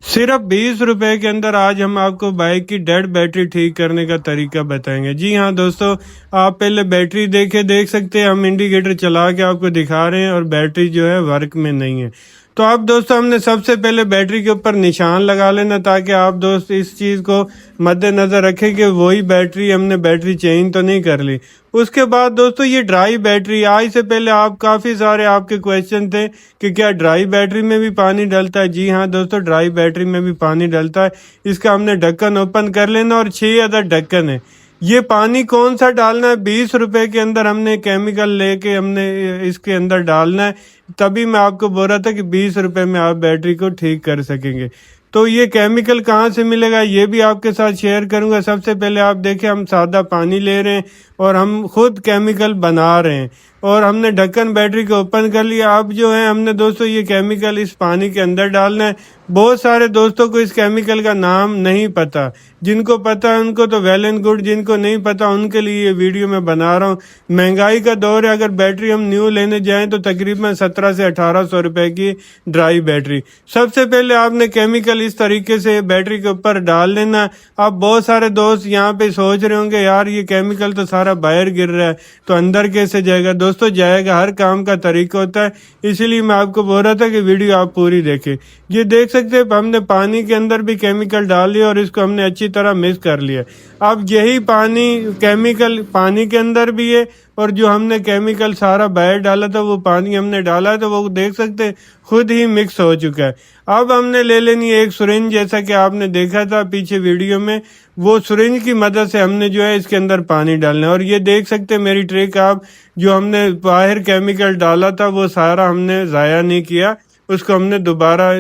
सिर्फ 20 रुपए के अंदर आज हम आपको बाइक की डेड बैटरी ठीक करने का तरीका बताएंगे। जी हाँ दोस्तों, आप पहले बैटरी देख सकते हैं। हम इंडिकेटर चला के आपको दिखा रहे हैं और बैटरी जो है वर्क में नहीं है। तो आप दोस्तों, हमने सबसे पहले बैटरी के ऊपर निशान लगा लेना, ताकि आप दोस्त इस चीज़ को मद्देनज़र रखें कि वही बैटरी, हमने बैटरी चेंज तो नहीं कर ली। उसके बाद दोस्तों, ये ड्राई बैटरी, आज से पहले आप काफ़ी सारे आपके क्वेश्चन थे कि क्या ड्राई बैटरी में भी पानी डलता है। जी हाँ दोस्तों, ड्राई बैटरी में भी पानी डलता है। इसका हमने ढक्कन ओपन कर लेना और 6 अदर ढक्कन है। ये पानी कौन सा डालना है? 20 रुपए के अंदर हमने केमिकल लेके हमने इसके अंदर डालना है। तभी मैं आपको बोल रहा था कि 20 रुपए में आप बैटरी को ठीक कर सकेंगे। तो ये केमिकल कहाँ से मिलेगा, ये भी आपके साथ शेयर करूंगा। सबसे पहले आप देखें, हम सादा पानी ले रहे हैं और हम खुद केमिकल बना रहे हैं, और हमने ढक्कन बैटरी को ओपन कर लिया। अब जो है हमने दोस्तों ये केमिकल इस पानी के अंदर डालना है। बहुत सारे दोस्तों को इस केमिकल का नाम नहीं पता, जिनको पता है उनको तो वेल एंड गुड, जिनको नहीं पता उनके लिए ये वीडियो मैं बना रहा हूँ। महंगाई का दौर है, अगर बैटरी हम न्यू लेने जाएं तो तकरीबन 1700 से 1800 रुपए की ड्राई बैटरी। सबसे पहले आपने केमिकल इस तरीके से बैटरी के ऊपर डाल लेना। अब बहुत सारे दोस्त यहाँ पे सोच रहे होंगे, यार ये केमिकल तो सारा बाहर गिर रहा है तो अंदर कैसे जाएगा? दोस्तों जाएगा, हर काम का तरीका होता है, इसीलिए मैं आपको बोल रहा था कि वीडियो आप पूरी देखें। ये देख सकते हैं, हमने पानी के अंदर भी केमिकल डाल लिया और इसको हमने अच्छी तरह मिक्स कर लिया। अब यही पानी, केमिकल पानी के अंदर भी है, और जो हमने केमिकल सारा बाहर डाला था वो पानी हमने डाला है, तो वो देख सकते हैं खुद ही मिक्स हो चुका है। अब हमने ले लेनी है एक सुरिंज, जैसा कि आपने देखा था पीछे वीडियो में। वो सुरिंज की मदद से हमने जो है इसके अंदर पानी डालना है। और ये देख सकते हैं मेरी ट्रिक, आप जो हमने बाहर केमिकल डाला था वो सारा हमने ज़ाया नहीं किया, उसको हमने दोबारा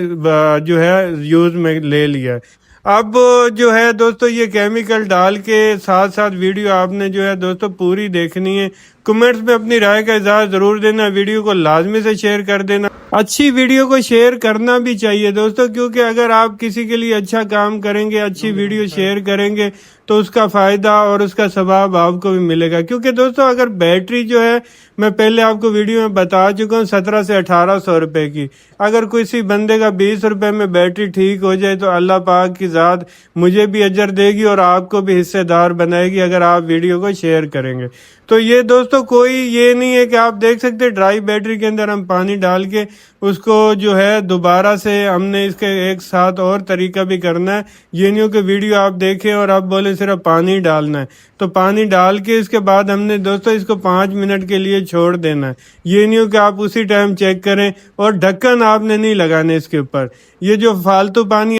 जो है यूज़ में ले लिया। अब जो है दोस्तों, ये केमिकल डाल के साथ साथ वीडियो आपने जो है दोस्तों पूरी देखनी है। कमेंट्स में अपनी राय का इज़हार ज़रूर देना, वीडियो को लाजमी से शेयर कर देना। अच्छी वीडियो को शेयर करना भी चाहिए दोस्तों, क्योंकि अगर आप किसी के लिए अच्छा काम करेंगे, अच्छी वीडियो शेयर करेंगे, तो उसका फ़ायदा और उसका सवाब आपको भी मिलेगा। क्योंकि दोस्तों, अगर बैटरी जो है, मैं पहले आपको वीडियो में बता चुका हूँ, 1700 से 1800 रुपए की, अगर किसी बंदे का 20 रुपए में बैटरी ठीक हो जाए तो अल्लाह पाक की ज़ात मुझे भी अजर देगी और आपको भी हिस्सेदार बनाएगी, अगर आप वीडियो को शेयर करेंगे। तो ये दोस्तों, कोई ये नहीं है कि आप देख सकते हैं ड्राई बैटरी के अंदर हम पानी डाल के उसको जो है दोबारा से हमने इसके एक साथ और तरीका भी करना है। ये नहीं हो कि वीडियो आप देखें और आप बोले सिर्फ पानी डालना है, तो पानी डाल के इसके बाद हमने दोस्तों इसको 5 मिनट के लिए छोड़ देना है। ये नहीं हो कि आप उसी टाइम चेक करें, और ढक्कन आपने नहीं लगाने इसके ऊपर। ये जो फालतू पानी